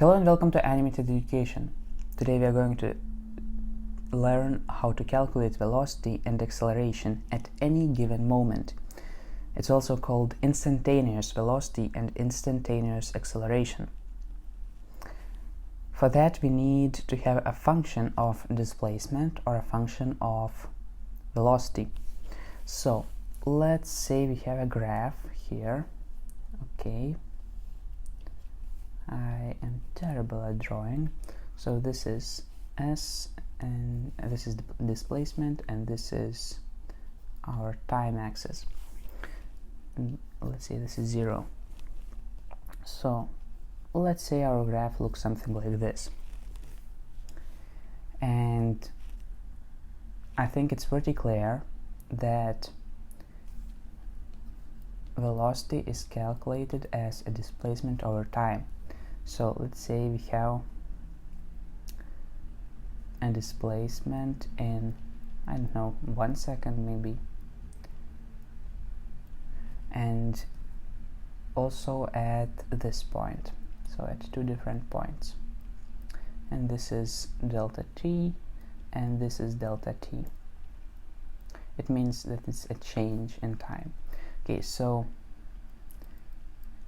Hello and welcome to Animated Education. Today we are going to learn how to calculate velocity and acceleration at any given moment. It's also called instantaneous velocity and instantaneous acceleration. For that we need to have a function of displacement or a function of velocity. So let's say we have a graph here. Okay, I am terrible at drawing. So this is S and this is the displacement and this is our time axis. And let's say this is 0. So let's say our graph looks something like this. And I think it's pretty clear that velocity is calculated as a displacement over time. So let's say we have a displacement in, I don't know, 1 second maybe, and also at this point, so at 2 different points, and this is delta t and this is delta t. It means that it's a change in time. Okay, so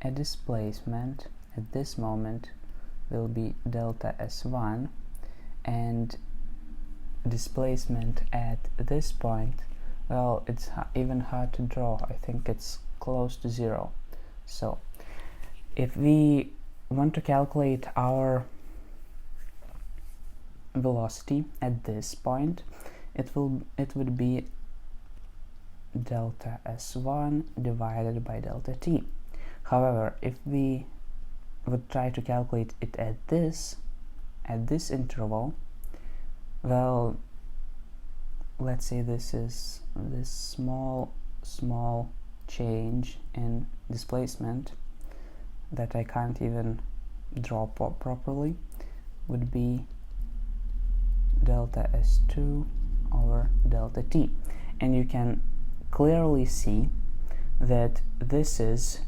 a displacement at this moment will be delta s1, and displacement at this point, well, it's even hard to draw. I think it's close to 0. So if we want to calculate our velocity at this point, it would be delta s1 divided by delta t. However, if we would try to calculate it at this interval, well, let's say this is this small change in displacement that I can't even draw properly, would be delta s2 over delta t. And you can clearly see that this is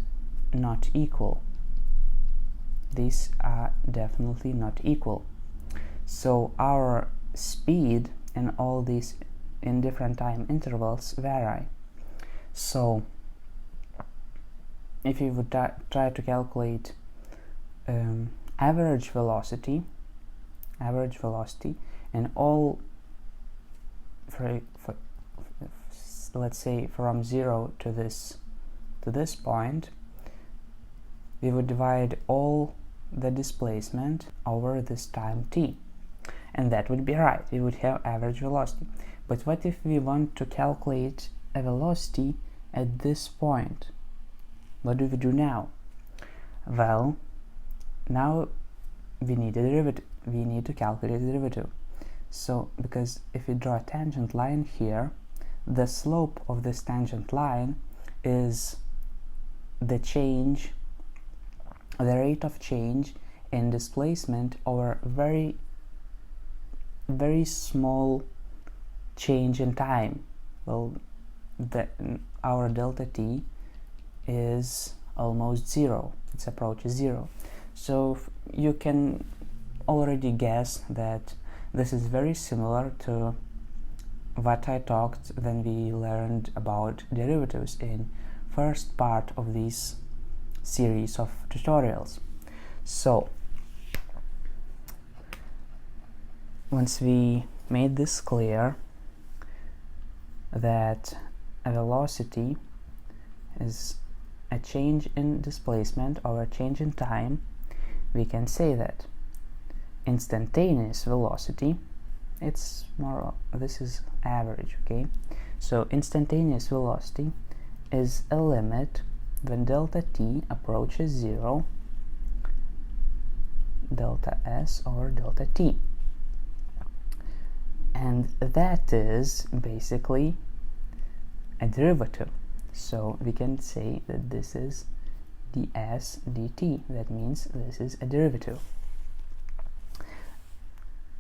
not equal. These are definitely not equal. So our speed and all these in different time intervals vary. So if you would try to calculate average velocity and all for let's say from 0 to this point, we would divide all the displacement over this time t, and that would be right. We would have average velocity. But what if we want to calculate a velocity at this point? What do we do now? Well, now we need a derivative. We need to calculate the derivative. So because if we draw a tangent line here, the slope of this tangent line is the rate of change in displacement over very small change in time. Well, our delta t is almost 0. It approaches 0. So you can already guess that this is very similar to what I talked when we learned about derivatives in first part of this series of tutorials. So once we made this clear that a velocity is a change in displacement or a change in time, we can say that instantaneous velocity, it's more, this is average, okay? So instantaneous velocity is a limit when delta t approaches 0, delta s over delta t. And that is basically a derivative. So we can say that this is ds dt. That means this is a derivative.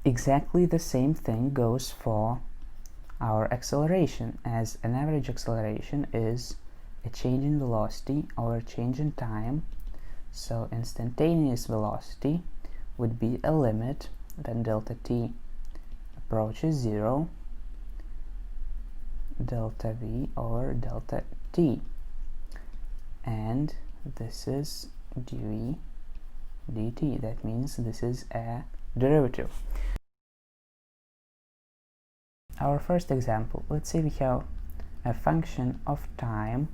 Exactly the same thing goes for our acceleration, as an average acceleration is a change in velocity or a change in time. So instantaneous velocity would be a limit when delta t approaches 0, delta v over delta t, and this is dv dt. That means this is a derivative. Our first example, let's say we have a function of time.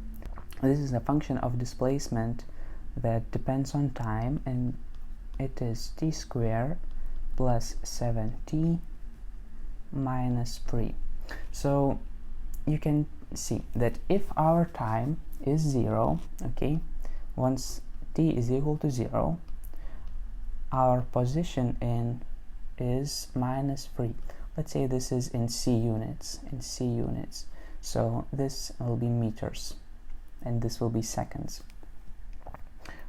This is a function of displacement that depends on time, and it is t squared plus 7t minus 3. So you can see that if our time is 0, okay, once t is equal to 0, our position in is minus 3. Let's say this is in c units, so this will be meters and this will be seconds.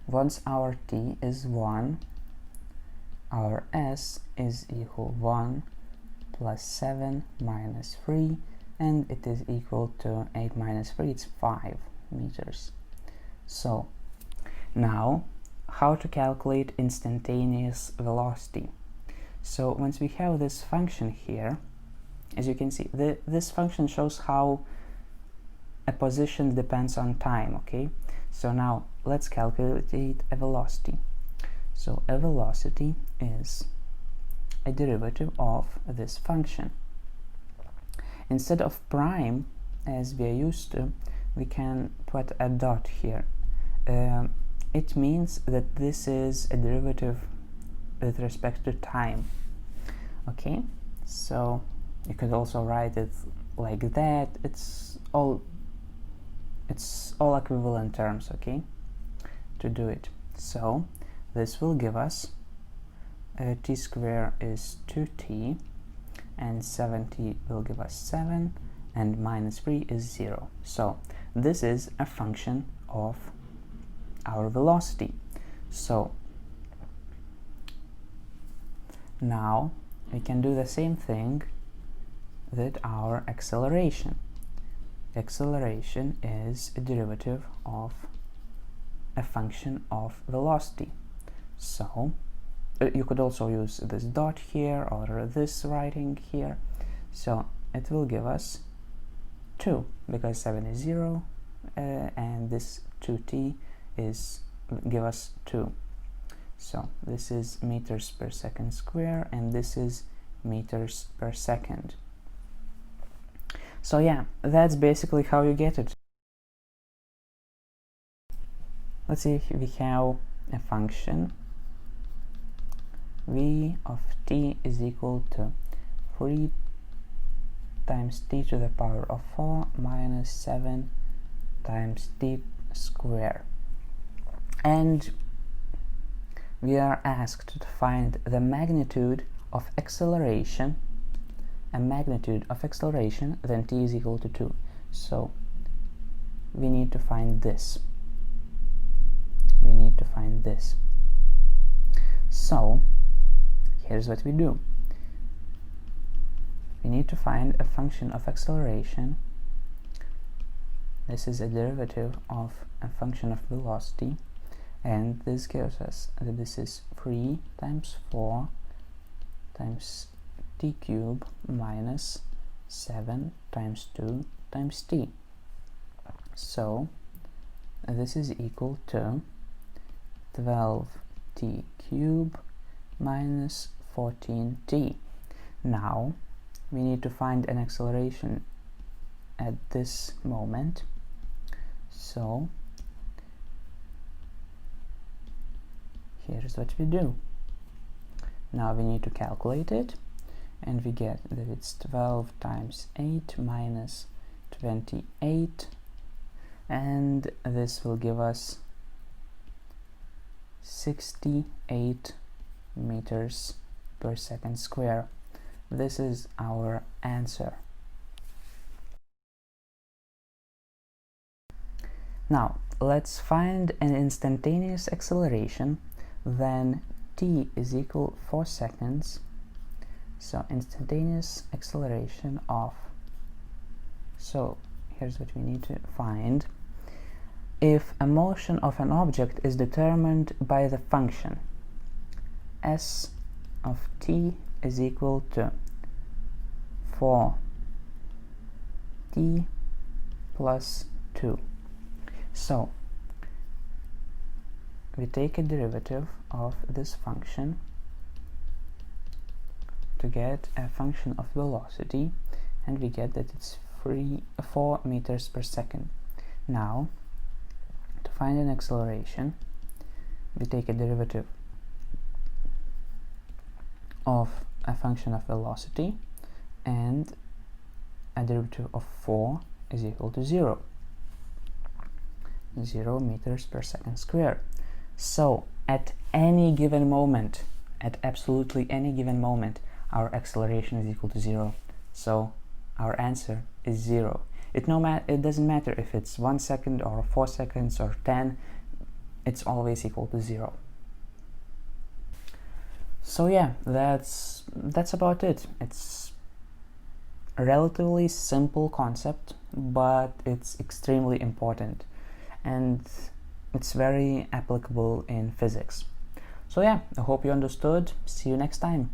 Once our t is 1, our s is equal 1 plus 7 minus 3, and it is equal to 8 minus 3, it's 5 meters. So now, how to calculate instantaneous velocity? So once we have this function here, as you can see, this function shows how a position depends on time, okay? So now let's calculate a velocity. So a velocity is a derivative of this function. Instead of prime, as we are used to, we can put a dot here. It means that this is a derivative with respect to time. Okay, so you could also write it like that. It's all equivalent terms, okay, to do it. So this will give us t squared is 2t, and 7t will give us 7, and minus 3 is 0. So this is a function of our velocity. So now we can do the same thing with our acceleration. Acceleration is a derivative of a function of velocity. So you could also use this dot here or this writing here. So it will give us 2, because 7 is 0, and this 2t is give us 2. So this is meters per second square, and this is meters per second. So yeah, that's basically how you get it. Let's see if we have a function v of t is equal to 3 times t to the power of 4 minus 7 times t squared. And we are asked to find the magnitude of acceleration, then t is equal to 2. So we need to find this. So here's what we do. We need to find a function of acceleration. This is a derivative of a function of velocity, and this gives us that this is 3 times 4 times t cubed minus 7 times 2 times t. So this is equal to 12t cubed minus 14t. Now we need to find an acceleration at this moment. So here's what we do. Now we need to calculate it, and we get that it's 12 times 8 minus 28, and this will give us 68 meters per second square. This is our answer. Now let's find an instantaneous acceleration when t is equal 4 seconds. So instantaneous acceleration of, so here's what we need to find. If a motion of an object is determined by the function s of t is equal to 4t plus 2. So we take a derivative of this function to get a function of velocity, and we get that it's 4 meters per second. Now, to find an acceleration, we take a derivative of a function of velocity, and a derivative of 4 is equal to 0 meters per second square. So at any given moment, at absolutely any given moment, our acceleration is equal to 0. So our answer is 0. It doesn't matter if it's 1 second or 4 seconds or 10, it's always equal to 0. So yeah, that's about it. It's a relatively simple concept, but it's extremely important, and it's very applicable in physics. So yeah, I hope you understood. See you next time.